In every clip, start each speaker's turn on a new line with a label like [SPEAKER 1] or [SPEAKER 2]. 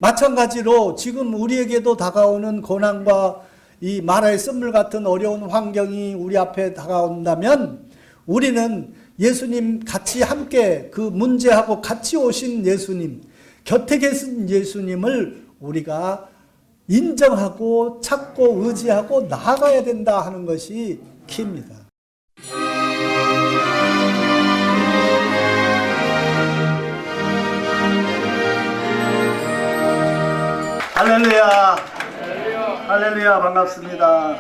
[SPEAKER 1] 마찬가지로 지금 우리에게도 다가오는 고난과 이 마라의 쓴물 같은 어려운 환경이 우리 앞에 다가온다면 우리는 예수님 같이 함께 그 문제하고 같이 오신 예수님, 곁에 계신 예수님을 우리가 인정하고 찾고 의지하고 나아가야 된다 하는 것이 키입니다. 할렐루야. 할렐루야. 반갑습니다.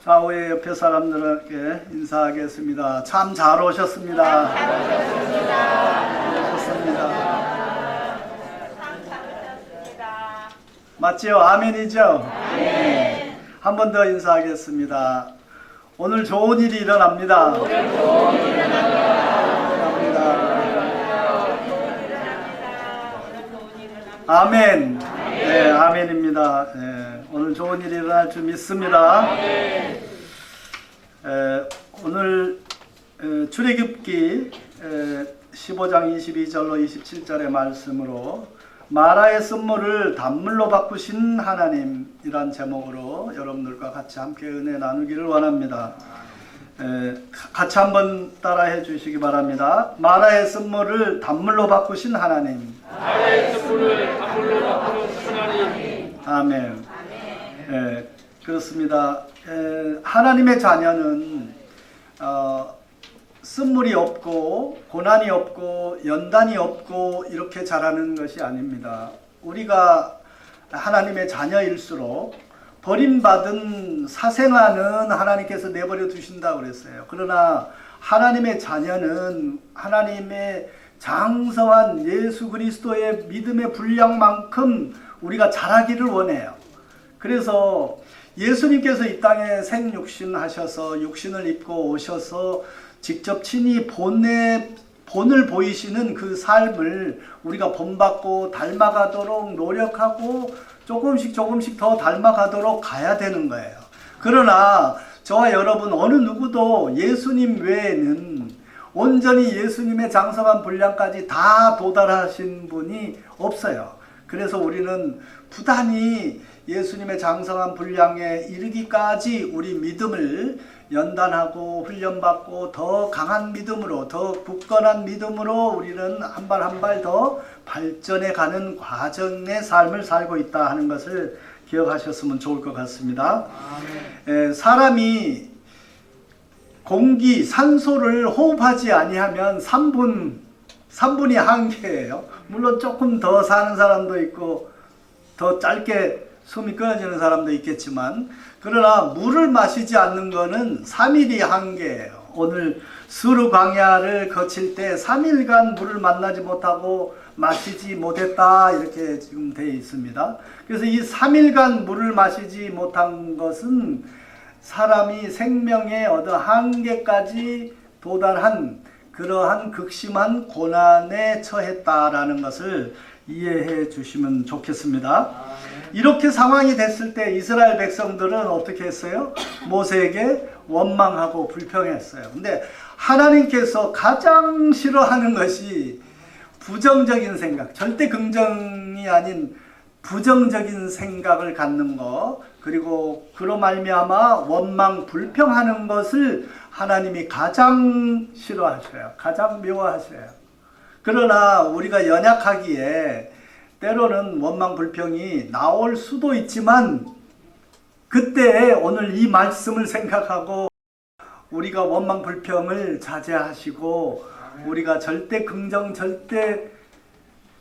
[SPEAKER 1] 좌우의 옆에 사람들에게 인사하겠습니다. 참 잘 오셨습니다. 잘 오셨습니다. 맞지요? 아멘이죠? 아멘. 한 번 더 인사하겠습니다. 오늘 좋은 일이 일어납니다. 오늘 좋은 일이 일어납니다. 아멘. 네, 아멘입니다. 네, 오늘 좋은 일이 일어날 줄 믿습니다. 오늘 출애굽기 15장 22절로 27절의 말씀으로 마라의 쓴물을 단물로 바꾸신 하나님이란 제목으로 여러분들과 같이 함께 은혜 나누기를 원합니다. 같이 한번 따라해 주시기 바랍니다. 마라의 쓴물을 단물로 바꾸신 하나님.
[SPEAKER 2] 마라의 쓴물을 단물로 바꾸신 하나님.
[SPEAKER 1] 아멘. 그렇습니다. 하나님의 자녀는 쓴물이 없고 고난이 없고 연단이 없고 이렇게 자라는 것이 아닙니다. 우리가 하나님의 자녀일수록 버림받은 사생아는 하나님께서 내버려 두신다고 그랬어요. 그러나 하나님의 자녀는 하나님의 장성한 예수 그리스도의 믿음의 분량만큼 우리가 자라기를 원해요. 그래서 예수님께서 이 땅에 생육신 하셔서 육신을 입고 오셔서 직접 친히 본을 보이시는 그 삶을 우리가 본받고 닮아가도록 노력하고 조금씩 더 닮아가도록 가야 되는 거예요. 그러나 저와 여러분 어느 누구도 예수님 외에는 온전히 예수님의 장성한 분량까지 다 도달하신 분이 없어요. 그래서 우리는 부단히 예수님의 장성한 분량에 이르기까지 우리 믿음을 연단하고 훈련받고 더 강한 믿음으로 더 굳건한 믿음으로 우리는 한 발 한 발 더 발전해 가는 과정의 삶을 살고 있다 하는 것을 기억하셨으면 좋을 것 같습니다. 사람이 공기, 산소를 호흡하지 아니하면 3분이 한계예요. 물론 조금 더 사는 사람도 있고 더 짧게 숨이 끊어지는 사람도 있겠지만 그러나 물을 마시지 않는 것은 3일이 한계예요. 오늘 수르 광야를 거칠 때 3일간 물을 만나지 못하고 마시지 못했다 이렇게 지금 되어 있습니다. 그래서 이 3일간 물을 마시지 못한 것은 사람이 생명의 어떤 한계까지 도달한 그러한 극심한 고난에 처했다라는 것을 이해해 주시면 좋겠습니다. 이렇게 상황이 됐을 때 이스라엘 백성들은 어떻게 했어요? 모세에게 원망하고 불평했어요. 근데 하나님께서 가장 싫어하는 것이 부정적인 생각, 절대 긍정이 아닌 부정적인 생각을 갖는 것, 그리고 그로 말미암아 원망, 불평하는 것을 하나님이 가장 싫어하셔요. 가장 미워하셔요. 그러나 우리가 연약하기에 때로는 원망, 불평이 나올 수도 있지만 그때 오늘 이 말씀을 생각하고 우리가 원망, 불평을 자제하시고 우리가 절대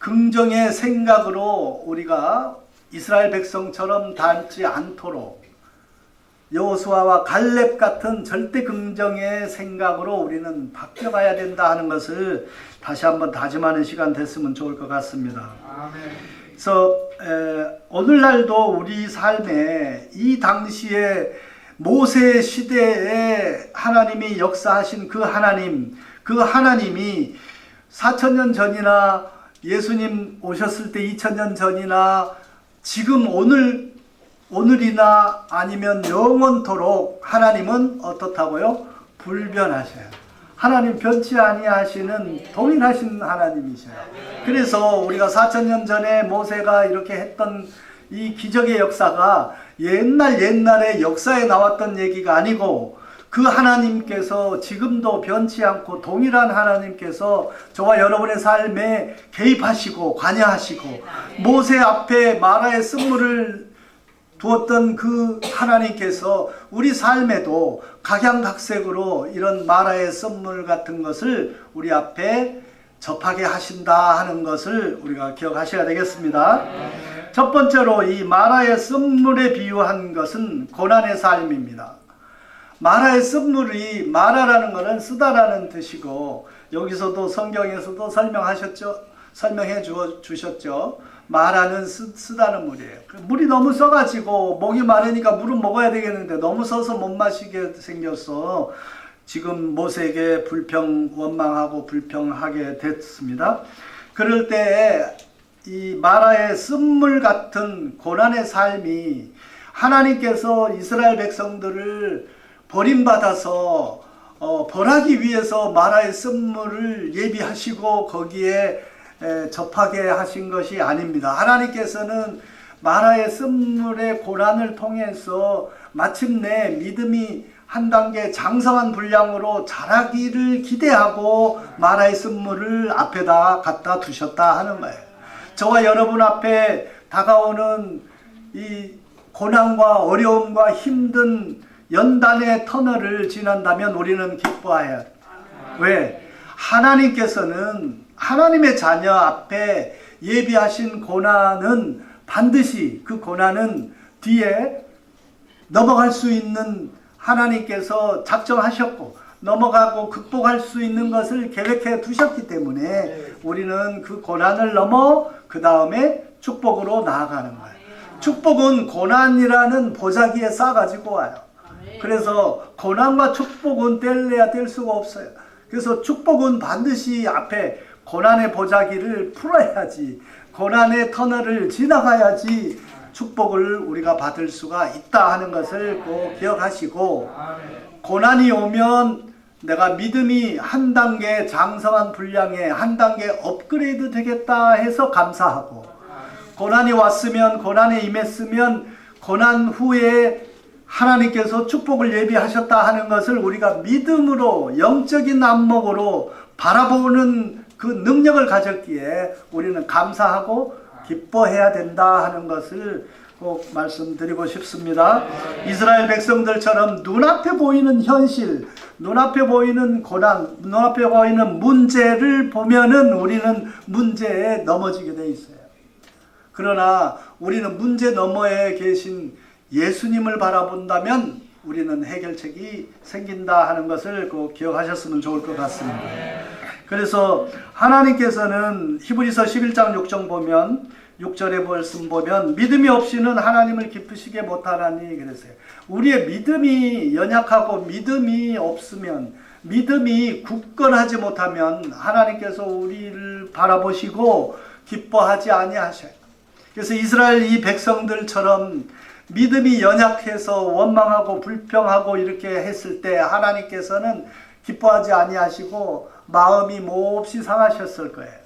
[SPEAKER 1] 긍정의 생각으로 우리가 이스라엘 백성처럼 닮지 않도록 여호수아와 갈렙 같은 절대 긍정의 생각으로 우리는 바뀌어가야 된다 하는 것을 다시 한번 다짐하는 시간 됐으면 좋을 것 같습니다. 그래서 오늘날도 우리 삶에 이 당시에 모세 시대에 하나님이 역사하신 그 하나님이 4,000년 전이나 예수님 오셨을 때 2,000년 전이나 지금 오늘이나 아니면 영원토록 하나님은 어떻다고요? 불변하셔요. 하나님 변치 아니하시는 동일하신 하나님이셔요. 그래서 우리가 4,000년 전에 모세가 이렇게 했던 이 기적의 역사가 옛날의 역사에 나왔던 얘기가 아니고 그 하나님께서 지금도 변치 않고 동일한 하나님께서 저와 여러분의 삶에 개입하시고 관여하시고 모세 앞에 마라의 쓴물을 두었던 그 하나님께서 우리 삶에도 각양각색으로 이런 마라의 쓴물 같은 것을 우리 앞에 접하게 하신다 하는 것을 우리가 기억하셔야 되겠습니다. 첫 번째로 이 마라의 쓴물에 비유한 것은 고난의 삶입니다. 마라의 쓴물이 마라라는 것은 쓰다라는 뜻이고 여기서도 성경에서도 설명해 주셨죠. 마라는 쓰다는 물이에요. 물이 너무 써가지고 목이 마르니까 물은 먹어야 되겠는데 너무 써서 못 마시게 생겨서 지금 모세에게 원망하고 불평하게 됐습니다. 그럴 때 이 마라의 쓴물 같은 고난의 삶이 하나님께서 이스라엘 백성들을 버림받아서 벌하기 위해서 마라의 쓴물을 예비하시고 거기에 접하게 하신 것이 아닙니다. 하나님께서는 마라의 쓴물의 고난을 통해서 마침내 믿음이 한 단계 장성한 분량으로 자라기를 기대하고 마라의 쓴물을 앞에다 갖다 두셨다 하는 거예요. 저와 여러분 앞에 다가오는 이 고난과 어려움과 힘든 연단의 터널을 지난다면 우리는 기뻐해야 해요. 왜? 하나님께서는 하나님의 자녀 앞에 예비하신 고난은 반드시 그 고난은 뒤에 넘어갈 수 있는 하나님께서 작정하셨고 넘어가고 극복할 수 있는 것을 계획해 두셨기 때문에 우리는 그 고난을 넘어 그 다음에 축복으로 나아가는 거예요. 축복은 고난이라는 보자기에 싸가지고 와요. 그래서 고난과 축복은 뗄래야 뗄 수가 없어요. 그래서 축복은 반드시 앞에 고난의 보자기를 풀어야지, 고난의 터널을 지나가야지 축복을 우리가 받을 수가 있다 하는 것을 꼭 기억하시고, 고난이 오면 내가 믿음이 한 단계 장성한 분량에 한 단계 업그레이드 되겠다 해서 감사하고, 고난이 왔으면, 고난에 임했으면 고난 후에 하나님께서 축복을 예비하셨다 하는 것을 우리가 믿음으로 영적인 안목으로 바라보는 그 능력을 가졌기에 우리는 감사하고 기뻐해야 된다 하는 것을 꼭 말씀드리고 싶습니다. 이스라엘 백성들처럼 눈앞에 보이는 현실, 눈앞에 보이는 고난, 눈앞에 보이는 문제를 보면은 우리는 문제에 넘어지게 돼 있어요. 그러나 우리는 문제 너머에 계신 예수님을 바라본다면 우리는 해결책이 생긴다 하는 것을 꼭 기억하셨으면 좋을 것 같습니다. 그래서 하나님께서는 히브리서 11장 6절 보면 6절의 말씀 보면 믿음이 없이는 하나님을 기쁘시게 못하나니 그랬어요. 우리의 믿음이 연약하고 믿음이 없으면, 믿음이 굳건하지 못하면 하나님께서 우리를 바라보시고 기뻐하지 아니하셔요. 그래서 이스라엘 이 백성들처럼 믿음이 연약해서 원망하고 불평하고 이렇게 했을 때 하나님께서는 기뻐하지 아니하시고 마음이 몹시 상하셨을 거예요.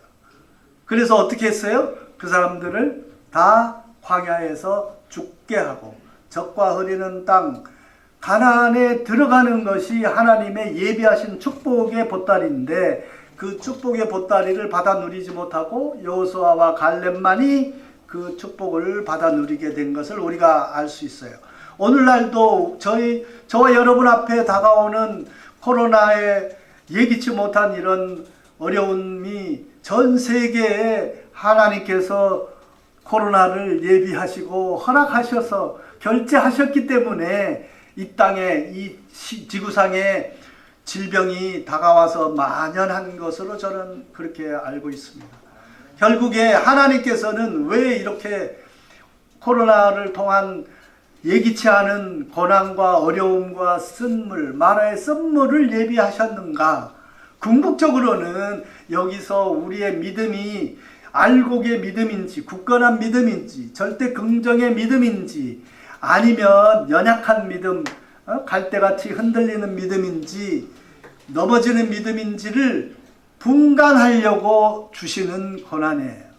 [SPEAKER 1] 그래서 어떻게 했어요? 그 사람들을 다 광야에서 죽게 하고 적과 흐리는 땅 가나안에 들어가는 것이 하나님의 예비하신 축복의 보따리인데 그 축복의 보따리를 받아 누리지 못하고 여호수아와 갈렙만이 그 축복을 받아 누리게 된 것을 우리가 알 수 있어요. 오늘날도 저와 여러분 앞에 다가오는 코로나에 예기치 못한 이런 어려움이 전 세계에 하나님께서 코로나를 예비하시고 허락하셔서 결제하셨기 때문에 이 땅에 이 지구상에 질병이 다가와서 만연한 것으로 저는 그렇게 알고 있습니다. 결국에 하나님께서는 왜 이렇게 코로나를 통한 예기치 않은 고난과 어려움과 쓴물, 마라의 쓴물을 예비하셨는가? 궁극적으로는 여기서 우리의 믿음이 알곡의 믿음인지, 굳건한 믿음인지, 절대 긍정의 믿음인지, 아니면 연약한 믿음, 갈대같이 흔들리는 믿음인지, 넘어지는 믿음인지를 분간하려고 주시는 고난이에요.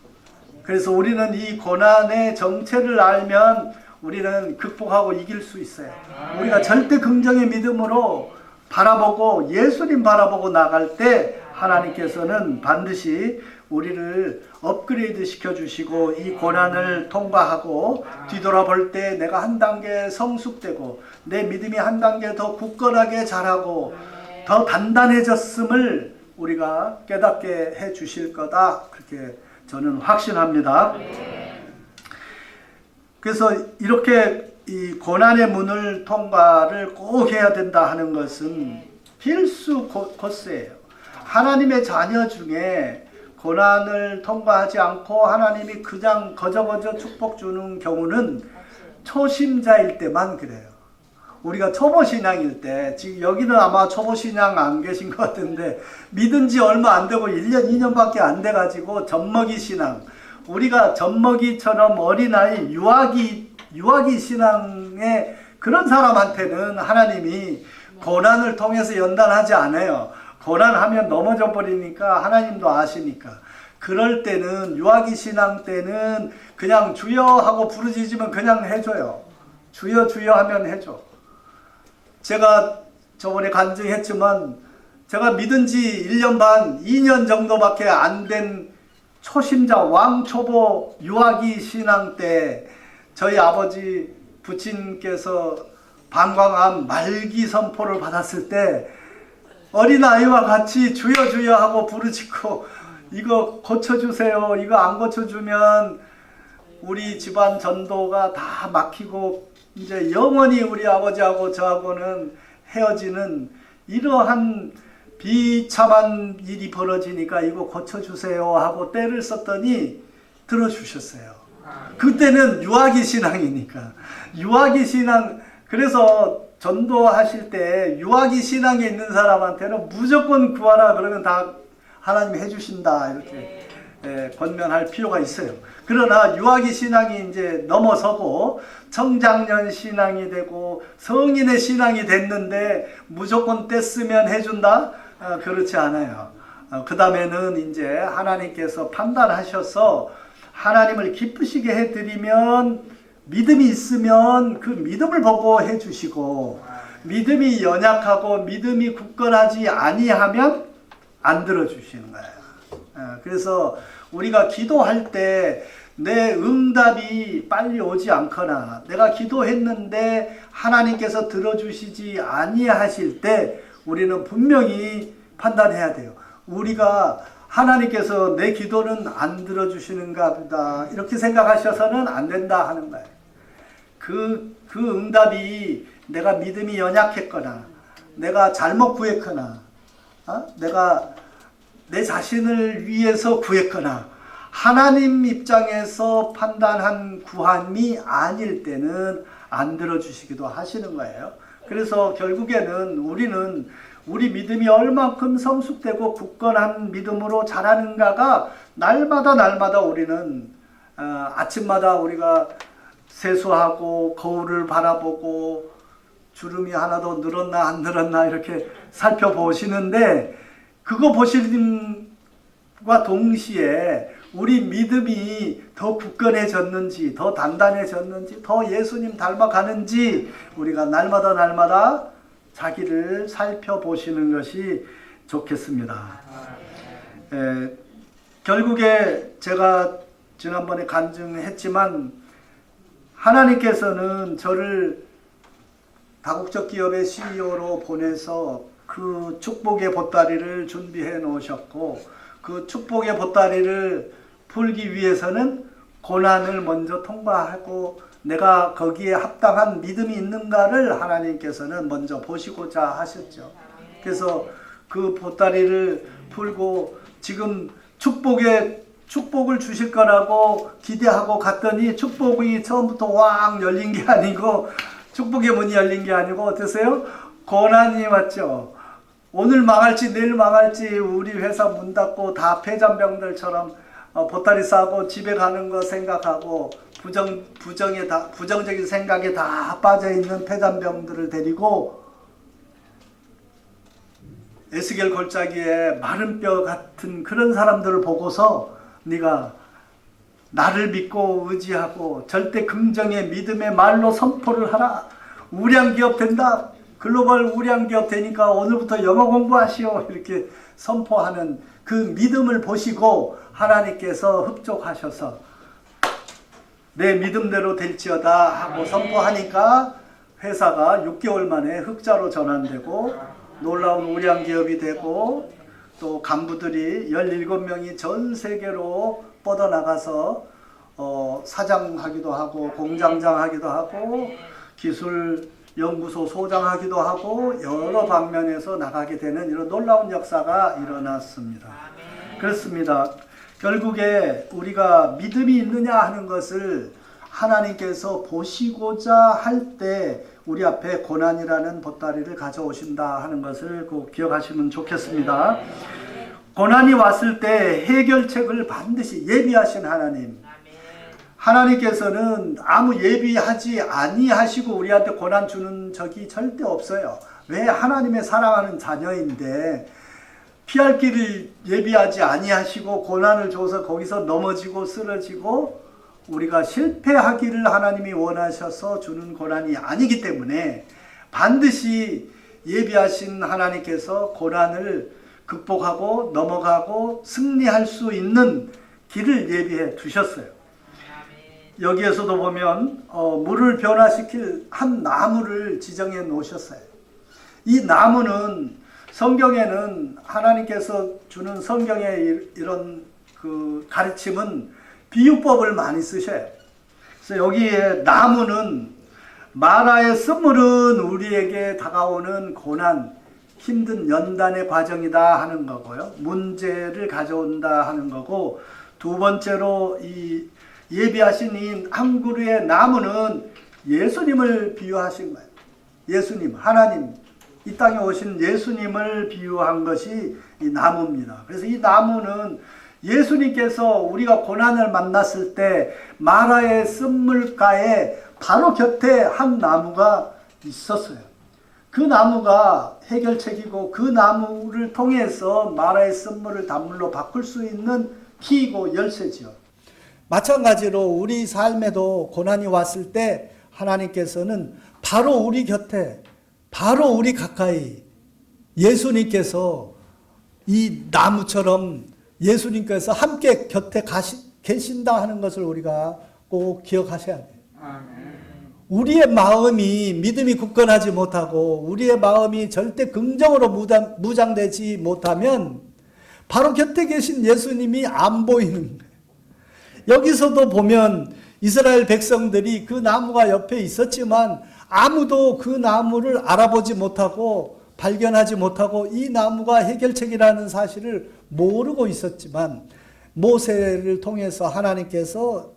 [SPEAKER 1] 그래서 우리는 이 고난의 정체를 알면 우리는 극복하고 이길 수 있어요. 우리가 절대 긍정의 믿음으로 바라보고 예수님 바라보고 나갈 때 하나님께서는 반드시 우리를 업그레이드 시켜주시고 이 고난을 통과하고 뒤돌아볼 때 내가 한 단계 성숙되고 내 믿음이 한 단계 더 굳건하게 자라고 더 단단해졌음을 우리가 깨닫게 해 주실 거다. 그렇게 저는 확신합니다. 그래서 이렇게 이 고난의 문을 통과를 꼭 해야 된다 하는 것은 필수 코스예요. 하나님의 자녀 중에 고난을 통과하지 않고 하나님이 그냥 거저거저 축복 주는 경우는 초심자일 때만 그래요. 우리가 초보 신앙일 때, 지금 여기는 아마 초보 신앙 안 계신 것 같은데 믿은 지 얼마 안 되고 1년, 2년밖에 안 돼가지고 젖먹이 신앙, 우리가 젖먹이처럼 어린아이 유아기 신앙의 그런 사람한테는 하나님이 고난을 통해서 연단하지 않아요. 고난하면 넘어져 버리니까 하나님도 아시니까. 그럴 때는 유아기 신앙 때는 그냥 주여 하고 부르짖으면 그냥 해줘요. 주여 주여 하면 해줘. 제가 저번에 간증했지만 제가 믿은 지 1년 반, 2년 정도밖에 안 된 초심자 왕초보 유아기 신앙 때 저희 아버지 부친께서 방광암 말기 선포를 받았을 때 어린아이와 같이 주여 주여 하고 부르짖고 이거 고쳐주세요. 이거 안 고쳐주면 우리 집안 전도가 다 막히고 이제 영원히 우리 아버지하고 저하고는 헤어지는 이러한 비참한 일이 벌어지니까 이거 고쳐주세요 하고 때를 썼더니 들어주셨어요. 그때는 유아기 신앙이니까. 유아기 신앙, 그래서 전도하실 때 유아기 신앙에 있는 사람한테는 무조건 구하라 그러면 다 하나님이 해주신다 이렇게 권면할 필요가 있어요. 그러나 유아기 신앙이 이제 넘어서고 청장년 신앙이 되고 성인의 신앙이 됐는데 무조건 때 쓰면 해준다? 그렇지 않아요. 그 다음에는 이제 하나님께서 판단하셔서 하나님을 기쁘시게 해드리면 믿음이 있으면 그 믿음을 보고 해주시고 믿음이 연약하고 믿음이 굳건하지 아니하면 안 들어주시는 거예요. 그래서 우리가 기도할 때 내 응답이 빨리 오지 않거나 내가 기도했는데 하나님께서 들어주시지 아니하실 때 우리는 분명히 판단해야 돼요. 우리가 하나님께서 내 기도는 안 들어주시는가 보다 이렇게 생각하셔서는 안 된다 하는 거예요. 그 응답이 내가 믿음이 연약했거나 내가 잘못 구했거나 내가 내 자신을 위해서 구했거나 하나님 입장에서 판단한 구함이 아닐 때는 안 들어주시기도 하시는 거예요. 그래서 결국에는 우리는 우리 믿음이 얼만큼 성숙되고 굳건한 믿음으로 자라는가가 날마다 우리는 아침마다 우리가 세수하고 거울을 바라보고 주름이 하나도 늘었나 안 늘었나 이렇게 살펴보시는데 그거 보시는과 동시에 우리 믿음이 더 굳건해졌는지 더 단단해졌는지 더 예수님 닮아가는지 우리가 날마다 자기를 살펴보시는 것이 좋겠습니다. 결국에 제가 지난번에 간증했지만 하나님께서는 저를 다국적 기업의 CEO로 보내서 그 축복의 보따리를 준비해 놓으셨고 그 축복의 보따리를 풀기 위해서는 고난을 먼저 통과하고 내가 거기에 합당한 믿음이 있는가를 하나님께서는 먼저 보시고자 하셨죠. 그래서 그 보따리를 풀고 지금 축복을 주실 거라고 기대하고 갔더니 축복이 처음부터 왕 열린 게 아니고 축복의 문이 열린 게 아니고 어떠세요? 고난이 왔죠. 오늘 망할지 내일 망할지 우리 회사 문 닫고 다 폐잔병들처럼 보따리 싸고 집에 가는 거 생각하고 부정적인 생각에 다 빠져 있는 폐잔병들을 데리고 에스겔 골짜기에 마른 뼈 같은 그런 사람들을 보고서 네가 나를 믿고 의지하고 절대 긍정의 믿음의 말로 선포를 하라. 우량기업 된다. 글로벌 우량기업 되니까 오늘부터 영어 공부하시오. 이렇게 선포하는 그 믿음을 보시고 하나님께서 흡족하셔서 내 믿음대로 될지어다 하고 선포하니까 회사가 6개월 만에 흑자로 전환되고 놀라운 우량기업이 되고 또 간부들이 17명이 전 세계로 뻗어나가서 사장하기도 하고 공장장 하기도 하고 기술 연구소 소장하기도 하고 여러 방면에서 나가게 되는 이런 놀라운 역사가 일어났습니다. 그렇습니다. 결국에 우리가 믿음이 있느냐 하는 것을 하나님께서 보시고자 할 때 우리 앞에 고난이라는 보따리를 가져오신다 하는 것을 꼭 기억하시면 좋겠습니다. 고난이 왔을 때 해결책을 반드시 예비하신 하나님, 하나님께서는 아무 예비하지 아니하시고 우리한테 고난 주는 적이 절대 없어요. 왜? 하나님의 사랑하는 자녀인데 피할 길을 예비하지 아니하시고 고난을 줘서 거기서 넘어지고 쓰러지고 우리가 실패하기를 하나님이 원하셔서 주는 고난이 아니기 때문에 반드시 예비하신 하나님께서 고난을 극복하고 넘어가고 승리할 수 있는 길을 예비해 두셨어요. 여기에서도 보면 물을 변화시킬 한 나무를 지정해 놓으셨어요. 이 나무는 성경에는 하나님께서 주는 성경의 이런 그 가르침은 비유법을 많이 쓰셔요. 그래서 여기에 나무는 마라의 쓴물은 우리에게 다가오는 고난, 힘든 연단의 과정이다 하는 거고요. 문제를 가져온다 하는 거고, 두 번째로 이 예비하신 이 한 그루의 나무는 예수님을 비유하신 거예요. 예수님, 하나님, 이 땅에 오신 예수님을 비유한 것이 이 나무입니다. 그래서 이 나무는 예수님께서 우리가 고난을 만났을 때 마라의 쓴물가에 바로 곁에 한 나무가 있었어요. 그 나무가 해결책이고 그 나무를 통해서 마라의 쓴물을 단물로 바꿀 수 있는 키이고 열쇠지요. 마찬가지로 우리 삶에도 고난이 왔을 때 하나님께서는 바로 우리 곁에, 바로 우리 가까이 예수님께서 이 나무처럼 예수님께서 함께 곁에 계신다 하는 것을 우리가 꼭 기억하셔야 돼요. 우리의 마음이 믿음이 굳건하지 못하고 우리의 마음이 절대 긍정으로 무장되지 못하면 바로 곁에 계신 예수님이 안 보이는 거예요. 여기서도 보면 이스라엘 백성들이 그 나무가 옆에 있었지만 아무도 그 나무를 알아보지 못하고 발견하지 못하고 이 나무가 해결책이라는 사실을 모르고 있었지만 모세를 통해서 하나님께서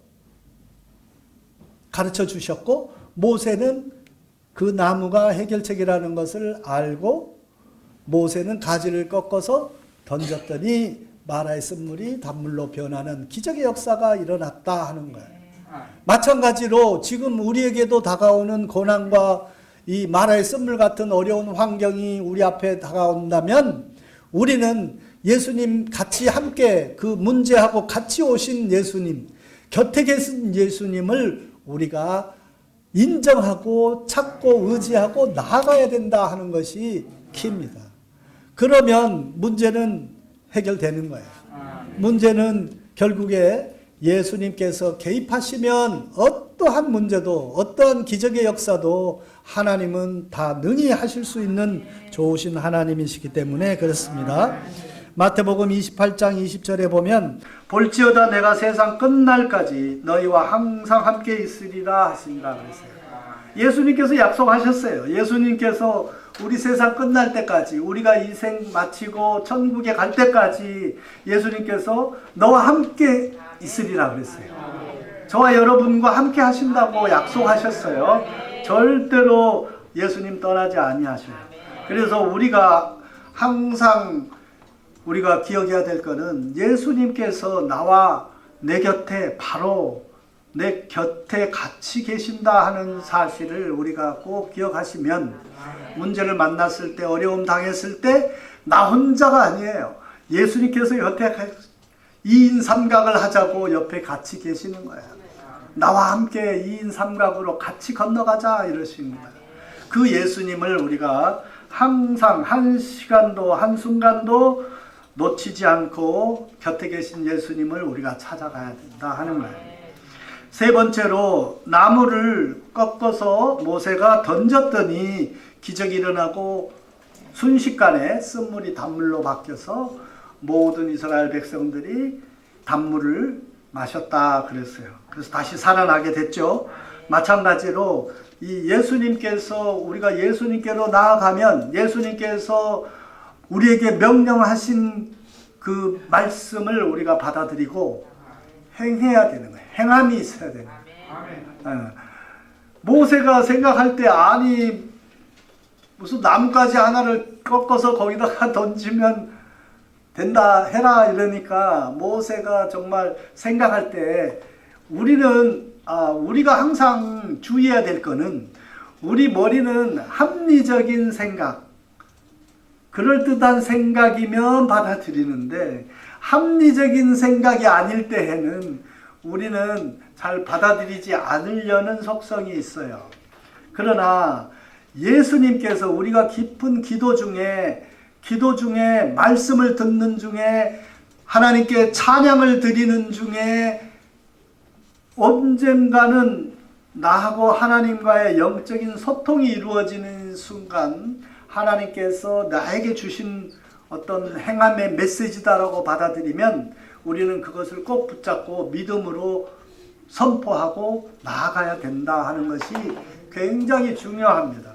[SPEAKER 1] 가르쳐 주셨고 모세는 그 나무가 해결책이라는 것을 알고 모세는 가지를 꺾어서 던졌더니 마라의 쓴물이 단물로 변하는 기적의 역사가 일어났다 하는 거예요. 마찬가지로 지금 우리에게도 다가오는 고난과 이 마라의 쓴물 같은 어려운 환경이 우리 앞에 다가온다면 우리는 예수님 같이 함께 그 문제하고 같이 오신 예수님, 곁에 계신 예수님을 우리가 인정하고 찾고 의지하고 나아가야 된다 하는 것이 키입니다. 그러면 문제는 해결되는 거예요. 문제는 결국에 예수님께서 개입하시면 어떠한 문제도 어떠한 기적의 역사도 하나님은 다 능히 하실 수 있는 좋으신 하나님이시기 때문에 그렇습니다. 마태복음 28장 20절에 보면 볼지어다 내가 세상 끝날까지 너희와 항상 함께 있으리라 하시니라 그랬어요. 예수님께서 약속하셨어요. 예수님께서 우리 세상 끝날 때까지 우리가 이 생 마치고 천국에 갈 때까지 예수님께서 너와 함께 있으리라 그랬어요. 저와 여러분과 함께 하신다고 약속하셨어요. 절대로 예수님 떠나지 아니하셔요. 그래서 우리가 항상 우리가 기억해야 될 것은 예수님께서 나와 내 곁에 바로 내 곁에 같이 계신다 하는 사실을 우리가 꼭 기억하시면 문제를 만났을 때 어려움 당했을 때 나 혼자가 아니에요. 예수님께서 옆에 2인 3각을 하자고 옆에 같이 계시는 거예요. 나와 함께 2인 3각으로 같이 건너가자 이러신 거예요. 그 예수님을 우리가 항상 한 시간도 한순간도 놓치지 않고 곁에 계신 예수님을 우리가 찾아가야 된다 하는 거예요. 세 번째로 나무를 꺾어서 모세가 던졌더니 기적이 일어나고 순식간에 쓴물이 단물로 바뀌어서 모든 이스라엘 백성들이 단물을 마셨다 그랬어요. 그래서 다시 살아나게 됐죠. 마찬가지로 이 예수님께서 우리가 예수님께로 나아가면 예수님께서 우리에게 명령하신 그 말씀을 우리가 받아들이고 행해야 되는 거예요. 행함이 있어야 되는 거예요. 모세가 생각할 때 아니 무슨 나뭇가지 하나를 꺾어서 거기다가 던지면 된다 해라 이러니까 모세가 정말 생각할 때 우리가 항상 주의해야 될 거는 우리 머리는 합리적인 생각 그럴듯한 생각이면 받아들이는데 합리적인 생각이 아닐 때에는 우리는 잘 받아들이지 않으려는 속성이 있어요. 그러나 예수님께서 우리가 깊은 기도 중에 말씀을 듣는 중에 하나님께 찬양을 드리는 중에 언젠가는 나하고 하나님과의 영적인 소통이 이루어지는 순간 하나님께서 나에게 주신 어떤 행함의 메시지다라고 받아들이면 우리는 그것을 꼭 붙잡고 믿음으로 선포하고 나아가야 된다 하는 것이 굉장히 중요합니다.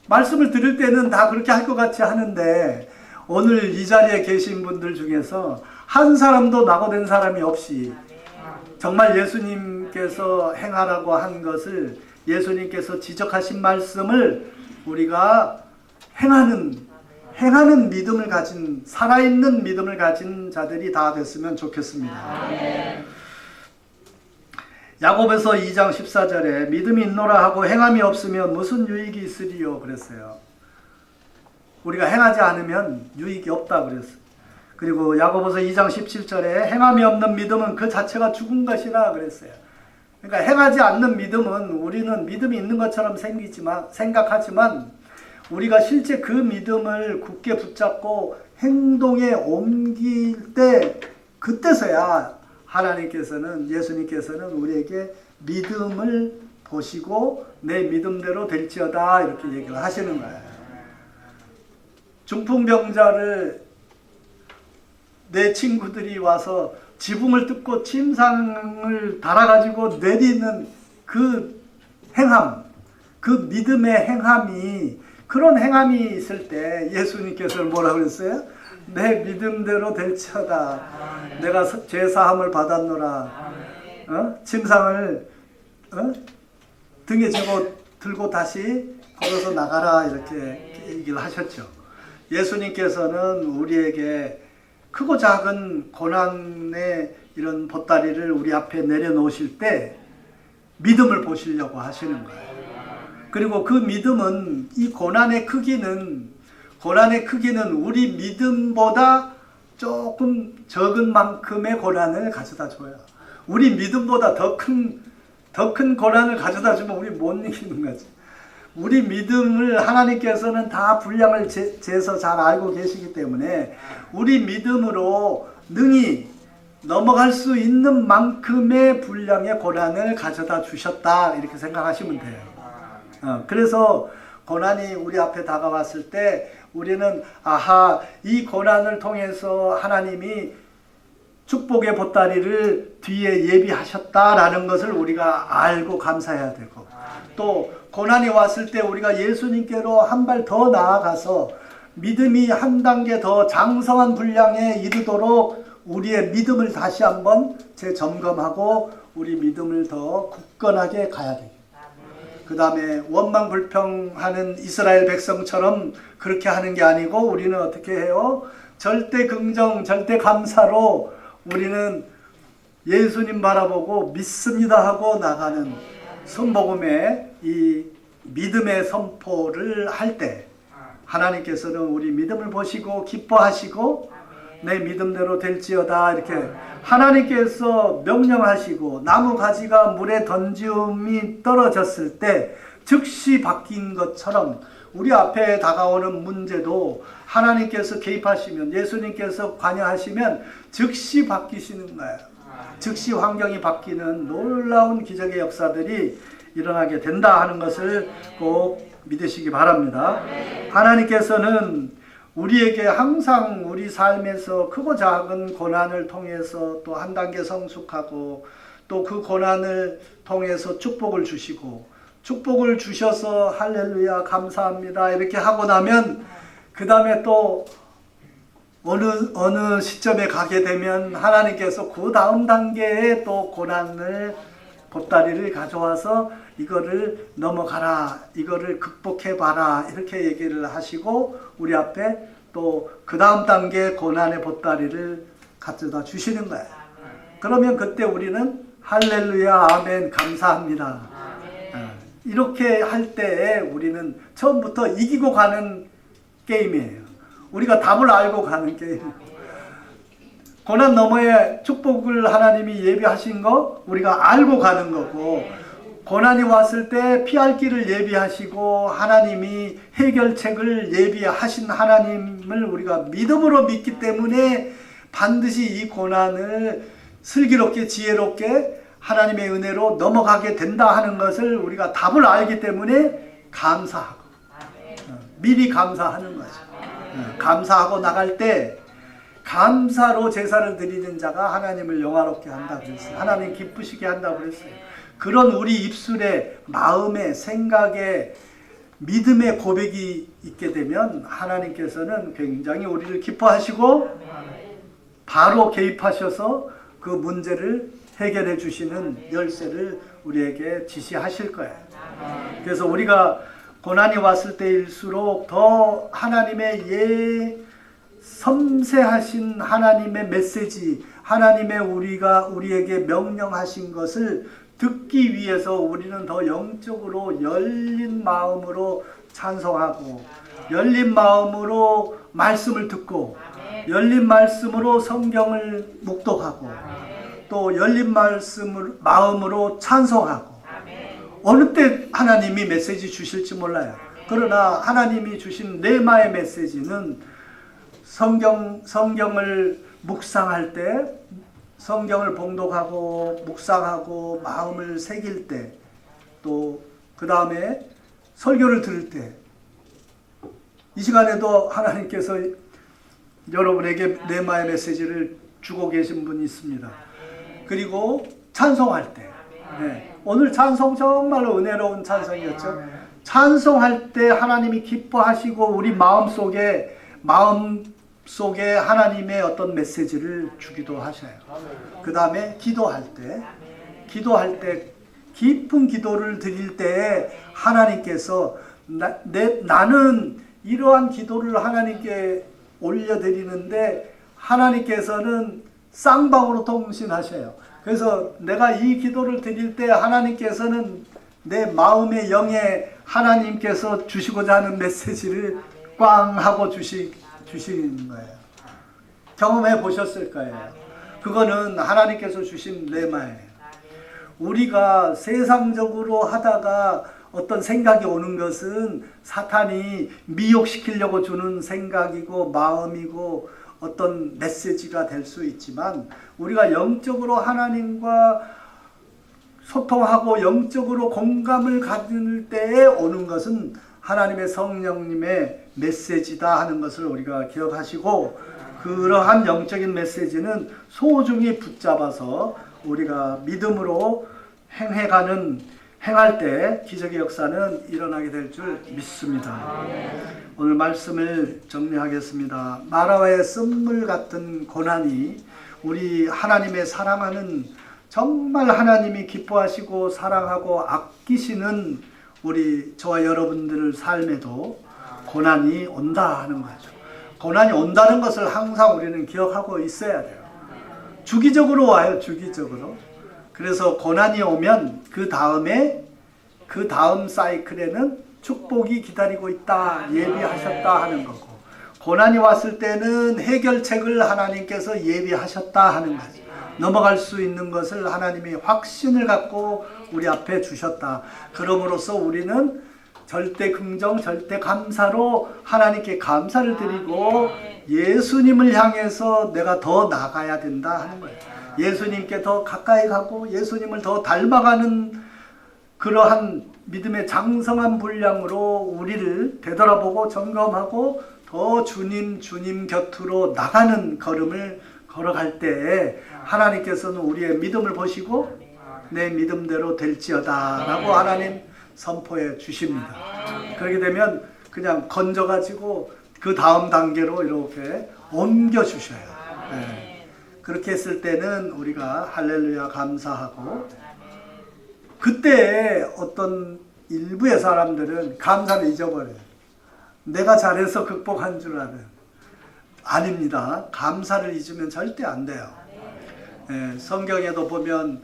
[SPEAKER 1] 말씀을 들을 때는 다 그렇게 할 것 같이 하는데 오늘 이 자리에 계신 분들 중에서 한 사람도 낙오된 사람이 없이 정말 예수님께서 행하라고 한 것을 예수님께서 지적하신 말씀을 우리가 행하는 믿음을 가진 살아있는 믿음을 가진 자들이 다 됐으면 좋겠습니다. 야고보서 2장 14절에 믿음이 있노라 하고 행함이 없으면 무슨 유익이 있으리요 그랬어요. 우리가 행하지 않으면 유익이 없다 그랬어요. 그리고 야고보서 2장 17절에 행함이 없는 믿음은 그 자체가 죽은 것이라 그랬어요. 그러니까 행하지 않는 믿음은 우리는 믿음이 있는 것처럼 생각하지만 우리가 실제 그 믿음을 굳게 붙잡고 행동에 옮길 때 그때서야 하나님께서는 예수님께서는 우리에게 믿음을 보시고 내 믿음대로 될지어다 이렇게 얘기를 하시는 거예요. 중풍병자를 내 친구들이 와서 지붕을 뜯고 침상을 달아가지고 내리는 그 행함, 그 믿음의 행함이 그런 행함이 있을 때 예수님께서는 뭐라고 그랬어요? 내 믿음대로 될지어다. 내가 죄사함을 받았노라. 침상을 등에 지고 들고 다시 걸어서 나가라 이렇게 얘기를 하셨죠. 예수님께서는 우리에게 크고 작은 고난의 이런 보따리를 우리 앞에 내려놓으실 때 믿음을 보시려고 하시는 거예요. 그리고 그 믿음은 이 고난의 크기는 우리 믿음보다 조금 적은 만큼의 고난을 가져다 줘요. 우리 믿음보다 더 큰 고난을 가져다 주면 우리 못 이기는 거지. 우리 믿음을 하나님께서는 다 분량을 재서 잘 알고 계시기 때문에 우리 믿음으로 능히 넘어갈 수 있는 만큼의 분량의 고난을 가져다 주셨다 이렇게 생각하시면 돼요. 그래서 고난이 우리 앞에 다가왔을 때 우리는 이 고난을 통해서 하나님이 축복의 보따리를 뒤에 예비하셨다라는 것을 우리가 알고 감사해야 되고 또 고난이 왔을 때 우리가 예수님께로 한 발 더 나아가서 믿음이 한 단계 더 장성한 분량에 이르도록 우리의 믿음을 다시 한번 재점검하고 우리 믿음을 더 굳건하게 가야 돼요. 그 다음에 원망불평하는 이스라엘 백성처럼 그렇게 하는 게 아니고 우리는 어떻게 해요? 절대 긍정, 절대 감사로 우리는 예수님 바라보고 믿습니다 하고 나가는 순복음의 이 믿음의 선포를 할 때 하나님께서는 우리 믿음을 보시고 기뻐하시고 내 믿음대로 될지어다 이렇게 하나님께서 명령하시고 나무 가지가 물에 던짐이 떨어졌을 때 즉시 바뀐 것처럼 우리 앞에 다가오는 문제도 하나님께서 개입하시면 예수님께서 관여하시면 즉시 바뀌시는 거예요. 즉시 환경이 바뀌는 놀라운 기적의 역사들이 일어나게 된다 하는 것을 꼭 믿으시기 바랍니다. 하나님께서는 우리에게 항상 우리 삶에서 크고 작은 고난을 통해서 또 한 단계 성숙하고 또 그 고난을 통해서 축복을 주시고 축복을 주셔서 할렐루야 감사합니다 이렇게 하고 나면 그 다음에 또 어느 시점에 가게 되면 하나님께서 그 다음 단계에 또 고난을 보따리를 가져와서 이거를 넘어가라 이거를 극복해봐라 이렇게 얘기를 하시고 우리 앞에 또 그 다음 단계 고난의 보따리를 가져다 주시는 거예요. 그러면 그때 우리는 할렐루야 아멘 감사합니다. 이렇게 할 때에 우리는 처음부터 이기고 가는 게임이에요. 우리가 답을 알고 가는 게임. 고난 너머에 축복을 하나님이 예비하신 거 우리가 알고 가는 거고 고난이 왔을 때 피할 길을 예비하시고 하나님이 해결책을 예비하신 하나님을 우리가 믿음으로 믿기 때문에 반드시 이 고난을 슬기롭게 지혜롭게 하나님의 은혜로 넘어가게 된다 하는 것을 우리가 답을 알기 때문에 감사하고 미리 감사하는 거죠. 감사하고 나갈 때 감사로 제사를 드리는 자가 하나님을 영화롭게 한다고 그랬어요. 하나님 기쁘시게 한다고 그랬어요. 그런 우리 입술에 마음에 생각에 믿음의 고백이 있게 되면 하나님께서는 굉장히 우리를 기뻐하시고 바로 개입하셔서 그 문제를 해결해 주시는 열쇠를 우리에게 지시하실 거예요. 그래서 우리가 고난이 왔을 때일수록 더 하나님의 섬세하신 하나님의 메시지, 하나님의 우리에게 명령하신 것을 듣기 위해서 우리는 더 영적으로 열린 마음으로 찬송하고 열린 마음으로 말씀을 듣고 열린 말씀으로 성경을 묵독하고 또 열린 마음으로 찬송하고 어느 때 하나님이 메시지 주실지 몰라요. 그러나 하나님이 주신 레마의 메시지는 성경을 묵상할 때 성경을 봉독하고 묵상하고 마음을 새길 때 또 그 다음에 설교를 들을 때 이 시간에도 하나님께서 여러분에게 레마의 메시지를 주고 계신 분이 있습니다. 그리고 찬송할 때 오늘 찬송 정말로 은혜로운 찬송이었죠. 찬송할 때 하나님이 기뻐하시고 우리 마음속에 하나님의 어떤 메시지를 주기도 하셔요. 그 다음에 기도할 때 깊은 기도를 드릴 때에 하나님께서 나는 이러한 기도를 하나님께 올려드리는데 하나님께서는 쌍방으로 통신하셔요. 그래서 내가 이 기도를 드릴 때 하나님께서는 내 마음의 영에 하나님께서 주시고자 하는 메시지를 꽝 하고 주시는 거예요. 경험해 보셨을 거예요. 그거는 하나님께서 주신 레마예요. 우리가 세상적으로 하다가 어떤 생각이 오는 것은 사탄이 미혹시키려고 주는 생각이고 마음이고 어떤 메시지가 될 수 있지만 우리가 영적으로 하나님과 소통하고 영적으로 공감을 가질 때에 오는 것은 하나님의 성령님의 메시지다 하는 것을 우리가 기억하시고 그러한 영적인 메시지는 소중히 붙잡아서 우리가 믿음으로 행할 때 기적의 역사는 일어나게 될 줄 믿습니다. 오늘 말씀을 정리하겠습니다. 마라와의 쓴물 같은 고난이 우리 하나님의 사랑하는 정말 하나님이 기뻐하시고 사랑하고 아끼시는 우리 저와 여러분들 삶에도 고난이 온다 하는 거죠. 고난이 온다는 것을 항상 우리는 기억하고 있어야 돼요. 주기적으로 와요. 주기적으로. 그래서 고난이 오면 그 다음 사이클에는 축복이 기다리고 있다, 예비하셨다 하는 거고, 고난이 왔을 때는 해결책을 하나님께서 예비하셨다 하는 거죠. 넘어갈 수 있는 것을 하나님이 확신을 갖고 우리 앞에 주셨다. 그럼으로써 우리는 절대 긍정, 절대 감사로 하나님께 감사를 드리고 예수님을 향해서 내가 더 나가야 된다 하는 거예요. 예수님께 더 가까이 가고 예수님을 더 닮아가는 그러한 믿음의 장성한 분량으로 우리를 되돌아보고 점검하고 더 주님 곁으로 나가는 걸음을 걸어갈 때 하나님께서는 우리의 믿음을 보시고 내 믿음대로 될지어다 라고 하나님 선포해 주십니다. 그렇게 되면 그냥 건져가지고 그 다음 단계로 이렇게 옮겨 주셔요. 네. 그렇게 했을 때는 우리가 할렐루야 감사하고, 그때 어떤 일부의 사람들은 감사를 잊어버려요. 내가 잘해서 극복한 줄 아는. 아닙니다. 감사를 잊으면 절대 안 돼요. 예, 성경에도 보면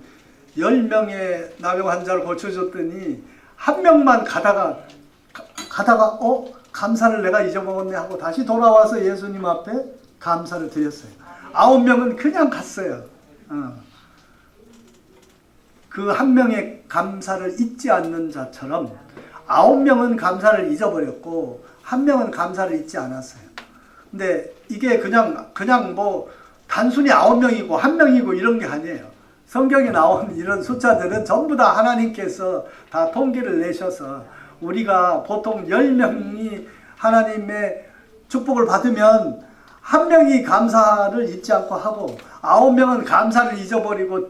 [SPEAKER 1] 10명의 나병 환자를 고쳐줬더니 한 명만 가다가 감사를 내가 잊어먹었네 하고 다시 돌아와서 예수님 앞에 감사를 드렸어요. 9명은 그냥 갔어요. 그 한 명의 감사를 잊지 않는 자처럼 9명은 감사를 잊어버렸고 한 명은 감사를 잊지 않았어요. 근데 이게 그냥 뭐 단순히 9명이고 1명이고 이런 게 아니에요. 성경에 나온 이런 숫자들은 전부 다 하나님께서 다 통계를 내셔서, 우리가 보통 10명이 하나님의 축복을 받으면 1명이 감사를 잊지 않고 하고 9명은 감사를 잊어버리고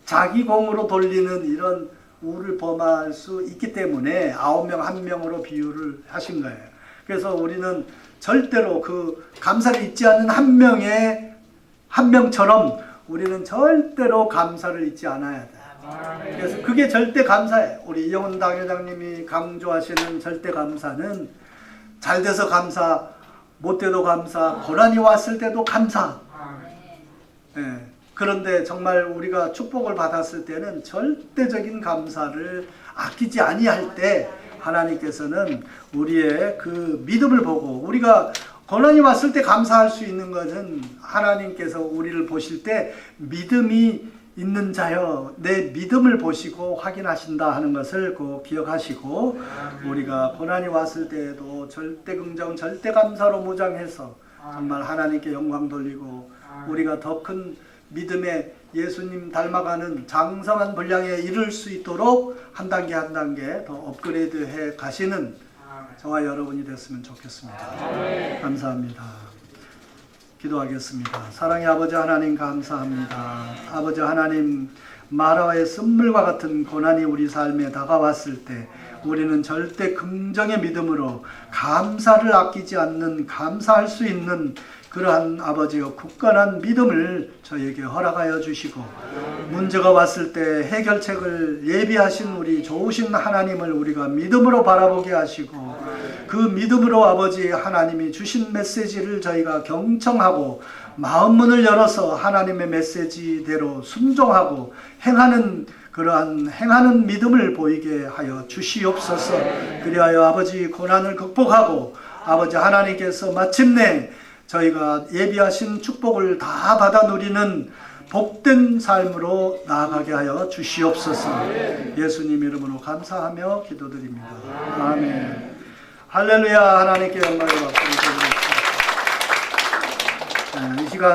[SPEAKER 1] 자기 공으로 돌리는 이런 우를 범할 수 있기 때문에 9명 1명으로 비유를 하신 거예요. 그래서 우리는 절대로 그 감사를 잊지 않는 한 명처럼 우리는 절대로 감사를 잊지 않아야 돼요. 그래서 그게 절대 감사예요. 우리 이영훈 당회장님이 강조하시는 절대 감사는 잘 돼서 감사, 못 돼도 감사, 고난이 왔을 때도 감사. 예. 그런데 정말 우리가 축복을 받았을 때는 절대적인 감사를 아끼지 아니할 때 하나님께서는 우리의 그 믿음을 보고, 우리가 고난이 왔을 때 감사할 수 있는 것은 하나님께서 우리를 보실 때 믿음이 있는 자여 내 믿음을 보시고 확인하신다 하는 것을 꼭 기억하시고, 우리가 고난이 왔을 때에도 절대 긍정 절대 감사로 무장해서 정말 하나님께 영광 돌리고 우리가 더 큰 믿음의 예수님 닮아가는 장성한 분량에 이를 수 있도록 한 단계 한 단계 더 업그레이드해 가시는 저와 여러분이 됐으면 좋겠습니다. 감사합니다. 기도하겠습니다. 사랑의 아버지 하나님 감사합니다. 아버지 하나님, 마라의 쓴물과 같은 고난이 우리 삶에 다가왔을 때 우리는 절대 긍정의 믿음으로 감사를 아끼지 않는, 감사할 수 있는 그러한 아버지여 굳건한 믿음을 저에게 허락하여 주시고, 문제가 왔을 때 해결책을 예비하신 우리 좋으신 하나님을 우리가 믿음으로 바라보게 하시고, 그 믿음으로 아버지 하나님이 주신 메시지를 저희가 경청하고 마음문을 열어서 하나님의 메시지대로 순종하고 행하는 믿음을 보이게 하여 주시옵소서. 그리하여 아버지 고난을 극복하고 아버지 하나님께서 마침내 저희가 예비하신 축복을 다 받아 누리는 복된 삶으로 나아가게 하여 주시옵소서. 예수님 이름으로 감사하며 기도드립니다. 아멘. 할렐루야. 하나님께 영광을 받고 이 시간